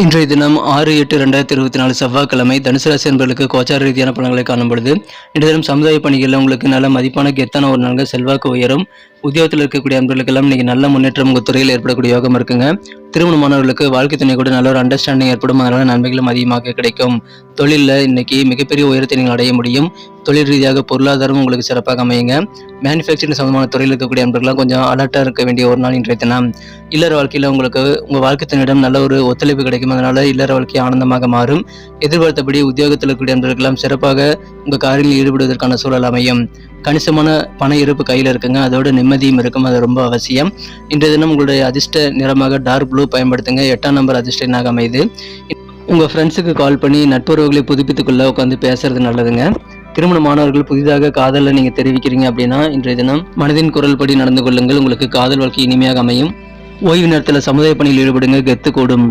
இன்றைய தினம் 6/8/2024 செவ்வாய்க்கிழமை தனுசு ராசி என்பவர்களுக்கு கோச்சார ரீதியான பலன்களை காணும் பொழுது இன்றைய தினம் சமுதாய பணிகளில் உங்களுக்கு நல்ல மதிப்பான கெத்தான ஒரு நாள்கள் செல்வாக்கு உயரும். உத்தியோகத்தில் இருக்கக்கூடிய அன்பர்களுக்கெல்லாம் இன்னைக்கு நல்ல முன்னேற்றம் உங்கள் துறையில் ஏற்படக்கூடிய யோகம் இருக்குங்க. திருமணமானவர்களுக்கு வாழ்க்கை துணை கூட நல்ல ஒரு அண்டர்ஸ்டாண்டிங் ஏற்படும், அதனால நன்மைகளும் அதிகமாக கிடைக்கும். தொழிலில் இன்னைக்கு மிகப்பெரிய உயரத்தை நீங்கள் அடைய முடியும். தொழில் ரீதியாக பொருளாதாரம் உங்களுக்கு சிறப்பாக அமையுங்க. மேனுஃபேக்சரிங் சம்பந்தமான துறையில் இருக்கக்கூடிய அன்பர்கள்லாம் கொஞ்சம் அலர்ட்டாக இருக்க வேண்டிய ஒரு நாள் இன்றைய தினம். இல்லற வாழ்க்கையில் உங்களுக்கு உங்கள் வாழ்க்கை துணையிடம் நல்ல ஒரு ஒத்துழைப்பு கிடைக்கும், அதனால இல்லற வாழ்க்கை ஆனந்தமாக மாறும். எதிர்பார்த்தபடி உத்தியோகத்தில் இருக்கக்கூடிய அன்பர்களெல்லாம் சிறப்பாக உங்கள் காரியங்களில் ஈடுபடுவதற்கான சூழல் அமையும். கணிசமான பண இருப்பு கையில் இருக்குங்க, அதோட நிம்மதியும் இருக்கும், அது ரொம்ப அவசியம். இன்றைய தினம் உங்களுடைய அதிர்ஷ்ட நிறமாக டார்க் ப்ளூ பயன்படுத்துங்க. 8ஆம் நம்பர் அதிர்ஷ்ட எண்ணாக அமையுது. உங்கள் ஃப்ரெண்ட்ஸுக்கு கால் பண்ணி நட்புறவுகளை புதுப்பித்துக்குள்ள உட்காந்து பேசுறது நல்லதுங்க. திருமணமானவர்கள் புதிதாக காதலை நீங்கள் தெரிவிக்கிறீங்க அப்படின்னா இன்றைய தினம் மனதின் குரல் படி நடந்து கொள்ளுங்கள். உங்களுக்கு காதல் வாழ்க்கை இனிமையாக அமையும். ஓய்வு நேரத்தில் சமுதாய பணியில் ஈடுபடுங்க, கெத்து கூடும்.